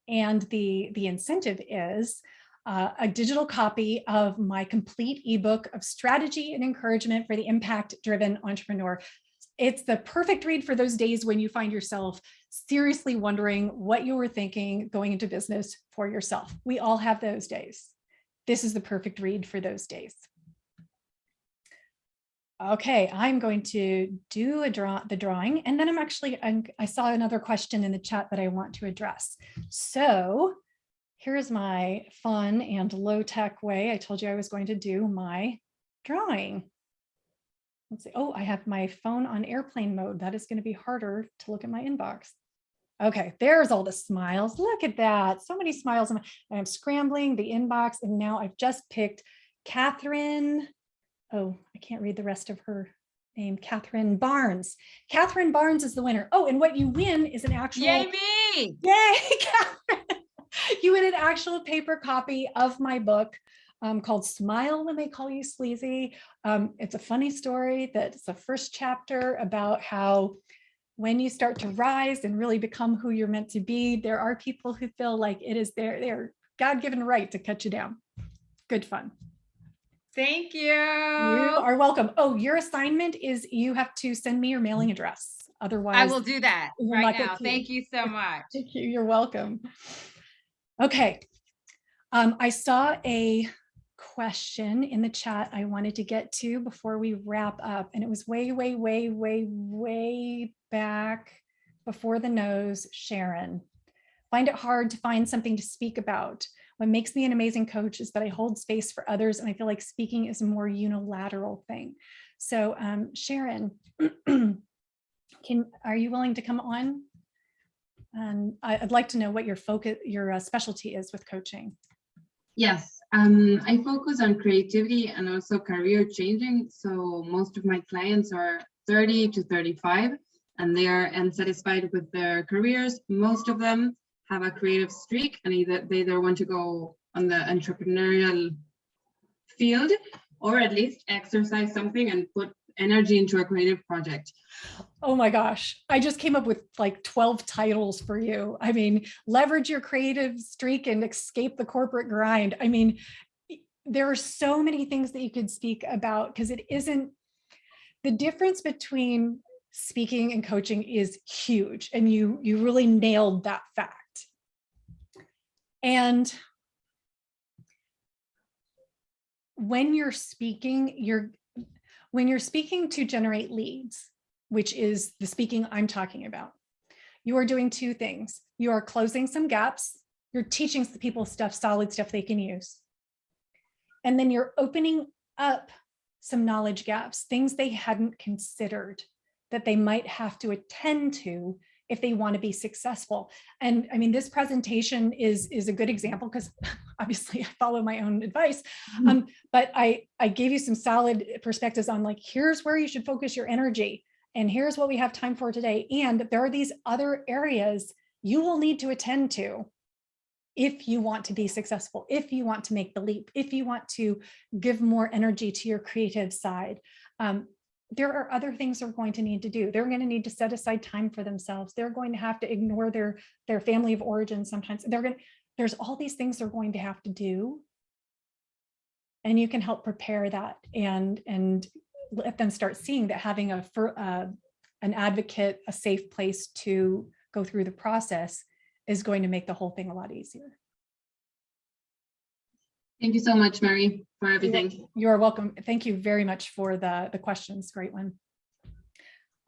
And the incentive is a digital copy of my complete ebook of strategy and encouragement for the impact-driven entrepreneur. It's the perfect read for those days when you find yourself seriously wondering what you were thinking going into business for yourself. We all have those days. This is the perfect read for those days. Okay, I'm going to do the drawing, and then I saw another question in the chat that I want to address. So here's my fun and low-tech way. I told you I was going to do my drawing. Let's see. Oh, I have my phone on airplane mode. That is going to be harder to look at my inbox. Okay, there's all the smiles. Look at that. So many smiles. I'm scrambling the inbox, and now I've just picked Catherine. Oh, I can't read the rest of her name. Catherine Barnes. Catherine Barnes is the winner. Oh, and what you win is an actual. Yay me! Yay, Catherine! You win an actual paper copy of my book. Called Smile When They Call You Sleazy. It's a funny story that's the first chapter about how when you start to rise and really become who you're meant to be, there are people who feel like it is their God-given right to cut you down. Good fun. Thank you. You are welcome. Oh, your assignment is you have to send me your mailing address. Otherwise, I will do that right now. Thank you so much. Thank you. You're welcome. Okay. I saw a question in the chat I wanted to get to before we wrap up, and it was way back before the nose. Sharon, find it hard to find something to speak about. What makes me an amazing coach is that I hold space for others, and I feel like speaking is a more unilateral thing. So Sharon, are you willing to come on? And I'd like to know what your specialty is with coaching. Yes, I focus on creativity and also career changing. So most of my clients are 30 to 35, and they are unsatisfied with their careers. Most of them have a creative streak and they either want to go on the entrepreneurial field or at least exercise something and put energy into a creative project. Oh my gosh, I just came up with like 12 titles for you. I mean, leverage your creative streak and escape the corporate grind. I mean, there are so many things that you could speak about, because it isn't, the difference between speaking and coaching is huge. And you really nailed that fact. And when you're speaking, when you're speaking to generate leads, which is the speaking I'm talking about, you are doing two things. You are closing some gaps. You're teaching the people stuff, solid stuff they can use. And then you're opening up some knowledge gaps, things they hadn't considered that they might have to attend to if they want to be successful. And I mean, this presentation is a good example, because obviously I follow my own advice, but I gave you some solid perspectives on like, here's where you should focus your energy. And here's what we have time for today. And there are these other areas you will need to attend to if you want to be successful, if you want to make the leap, if you want to give more energy to your creative side. There are other things they're going to need to do. They're going to need to set aside time for themselves. They're going to have to ignore their family of origin sometimes. There's all these things they're going to have to do. And you can help prepare that and let them start seeing that having an advocate, a safe place to go through the process is going to make the whole thing a lot easier. Thank you so much, Mary, for everything. You're welcome. Thank you very much for the questions. Great one.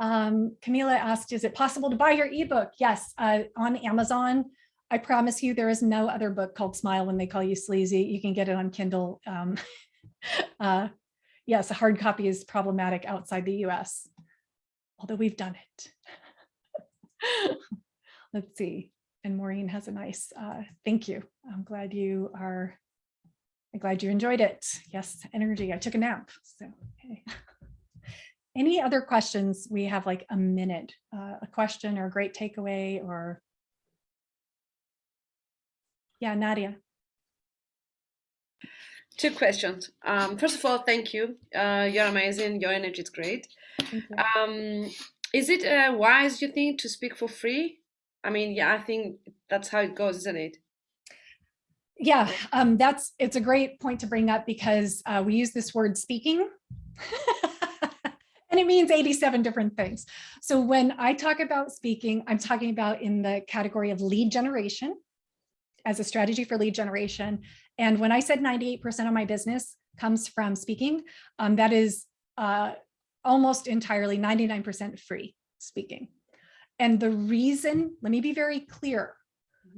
Camila asked, is it possible to buy your ebook? Yes, on Amazon. I promise you there is no other book called Smile When They Call You Sleazy. You can get it on Kindle. Yes, a hard copy is problematic outside the US, although we've done it. Let's see. And Maureen has a nice, thank you. I'm glad you enjoyed it. Yes, energy. I took a nap. So, okay. Any other questions? We have like a minute, a question or a great takeaway or. Yeah, Nadia. Two questions. First of all, thank you. You're amazing. Your energy is great. Thank you. Is it wise, you think, to speak for free? I mean, yeah, I think that's how it goes, isn't it? Yeah, it's a great point to bring up, because we use this word speaking and it means 87 different things. So when I talk about speaking, I'm talking about in the category of lead generation as a strategy for lead generation. And when I said 98% of my business comes from speaking, that is almost entirely 99% free speaking. And the reason, let me be very clear,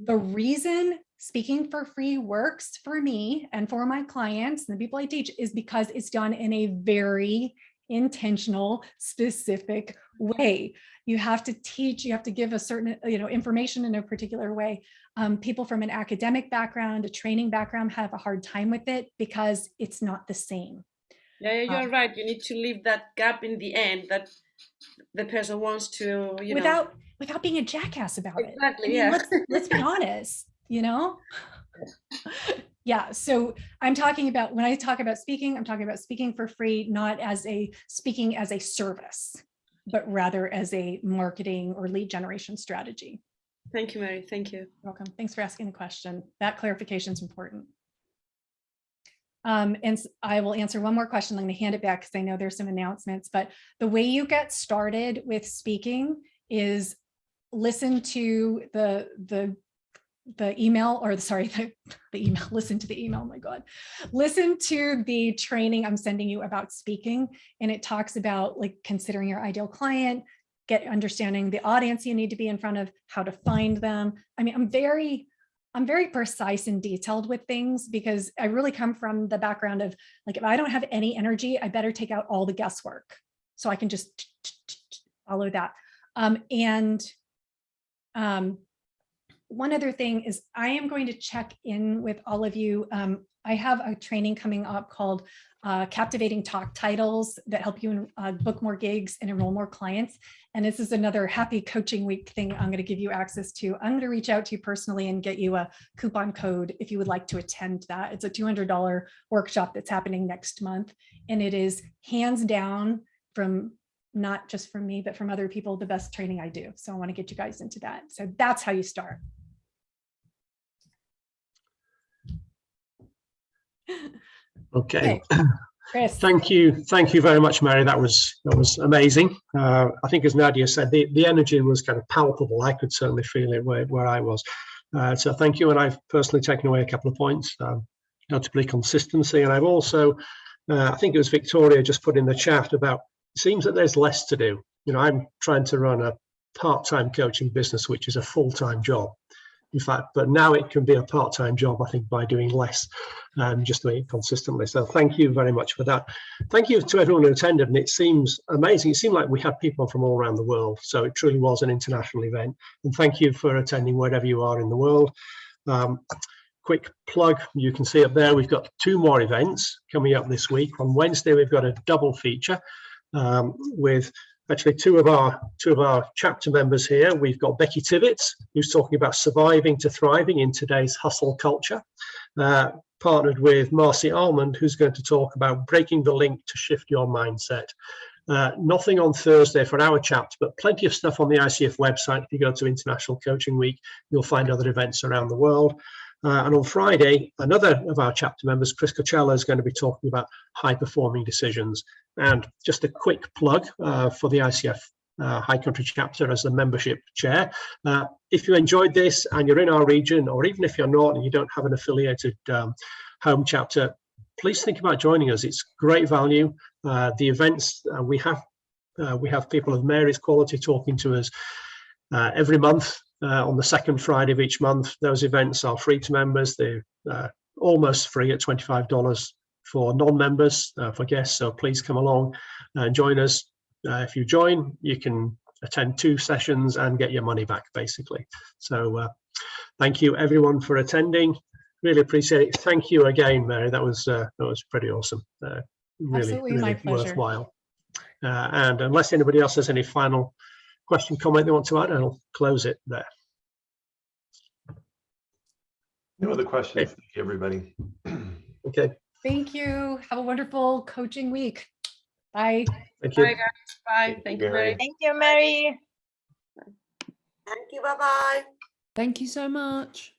the reason speaking for free works for me and for my clients and the people I teach is because it's done in a very intentional, specific way. You have to teach, you have to give a certain, information in a particular way. People from an academic background, a training background have a hard time with it because it's not the same. Yeah, you're right. You need to leave that gap in the end that the person wants to, without being a jackass about it. Exactly. I mean, let's be honest, Yeah, so I'm talking about, when I talk about speaking, I'm talking about speaking for free, not as speaking as a service, but rather as a marketing or lead generation strategy. Thank you, Mary. Thank you. You're welcome. Thanks for asking the question. That clarification is important. And I will answer one more question. I'm going to hand it back because I know there's some announcements, but the way you get started with speaking is listen to the email, or the email, listen to the email, oh my God. Listen to the training I'm sending you about speaking. And it talks about like considering your ideal client, understanding the audience you need to be in front of, how to find them. I mean, I'm very precise and detailed with things because I really come from the background of like, if I don't have any energy, I better take out all the guesswork so I can just one other thing is I am going to check in with all of you. I have a training coming up called Captivating Talk Titles that help you book more gigs and enroll more clients. And this is another happy coaching week thing I'm going to give you access to. I'm going to reach out to you personally and get you a coupon code if you would like to attend that. It's a $200 workshop that's happening next month. And it is hands down, from not just from me, but from other people, the best training I do. So I want to get you guys into that. So that's how you start. Okay. Chris. Thank you very much, Mary. That was amazing. I think, as Nadia said, the energy was kind of palpable. I could certainly feel it where I was. So thank you. And I've personally taken away a couple of points, notably consistency. And I've also, I think it was Victoria just put in the chat about, it seems that there's less to do. You know, I'm trying to run a part-time coaching business, which is a full-time job. In fact, but now it can be a part-time job, I think, by doing less, just doing it consistently. So thank you very much for that. Thank you to everyone who attended. And it seems amazing. It seemed like we had people from all around the world. So it truly was an international event. And thank you for attending wherever you are in the world. Quick plug, you can see up there, we've got 2 more events coming up this week. On Wednesday, we've got a double feature with actually two of our chapter members here. We've got Becky Tibbetts, who's talking about surviving to thriving in today's hustle culture, partnered with Marcy Almond, who's going to talk about breaking the link to shift your mindset. Nothing on Thursday for our chapter, but plenty of stuff on the ICF website. If you go to International Coaching Week, you'll find other events around the world. And on Friday, another of our chapter members, Chris Coachella, is going to be talking about high-performing decisions. And just a quick plug for the ICF High Country chapter as the membership chair. If you enjoyed this and you're in our region, or even if you're not and you don't have an affiliated home chapter, please think about joining us. It's great value. The events, we have people of Mary's quality talking to us every month. On the second Friday of each month. Those events are free to members. They're almost free at $25 for non-members, for guests. So please come along and join us. If you join, you can attend 2 sessions and get your money back, basically. So thank you, everyone, for attending. Really appreciate it. Thank you again, Mary. That was pretty awesome. Really my pleasure. Worthwhile. And unless anybody else has any final question, comment they want to add, and I'll close it there. No other questions. Thank you, everybody. Okay. Thank you. Have a wonderful coaching week. Bye. Thank you. Bye, guys. Bye. Thank you, Mary. Thank you, Mary. Thank you. Bye-bye. Thank you so much.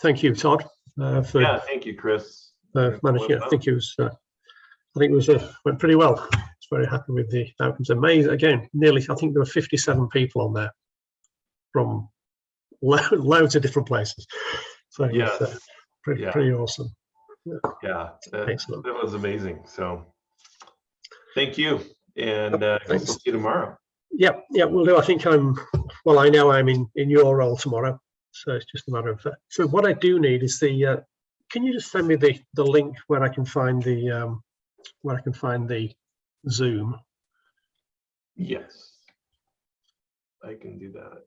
Thank you, Todd, for Thank you, Chris. managing. I think it was. Went pretty well. I was very happy with the outcomes. Amazing. Again, nearly. I think there were 57 people on there from loads of different places. So it was pretty awesome. Excellent. That was amazing. So thank you, and I guess we'll see you tomorrow. Yeah, we'll do. I think I know I'm in your role tomorrow. So it's just a matter of so what I do need is the can you just send me the link where I can find the Zoom? Yes, I can do that.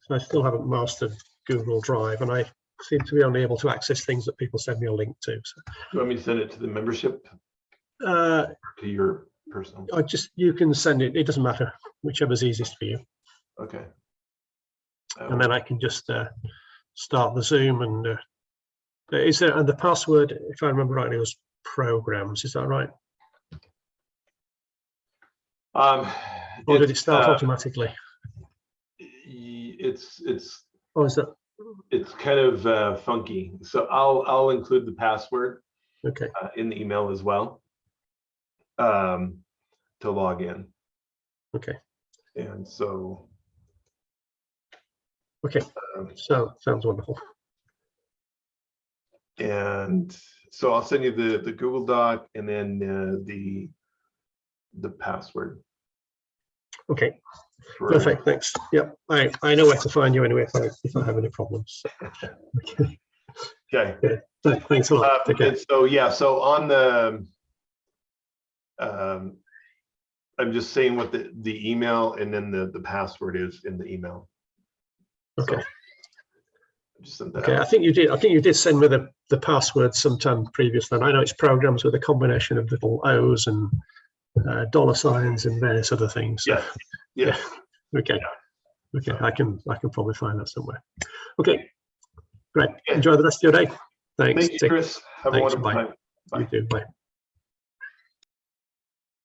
So I still haven't mastered Google Drive, and I seem to be only able to access things that people send me a link to. So Do you want me to send it to the membership? To your personal? You can send it. It doesn't matter, whichever's easiest for you. Okay. And then I can just start the Zoom, and is there, and the password, if I remember rightly, was programs. Is that right? Or did it start automatically? It's Oh, is that? It's kind of funky. So I'll include the password in the email as well to log in. Okay. And so. Okay. So sounds wonderful. And So I'll send you the Google Doc and then the password. Okay. Perfect. Thanks. Yep. I know where to find you anyway if I have any problems. Okay. Okay. Thanks a lot. And so yeah, so on the I'm just saying what the email and then the password is in the email. Okay. So just send that okay. out. I think you did send me the password sometime previously. And I know it's programs with a combination of little O's and $signs and various other things. So, yeah. Okay. Yeah. Okay. I can probably find that somewhere. Okay. Great. Okay. Enjoy the rest of your day. Thanks. Thank you, Chris. Have a wonderful time. Bye. You too. Bye.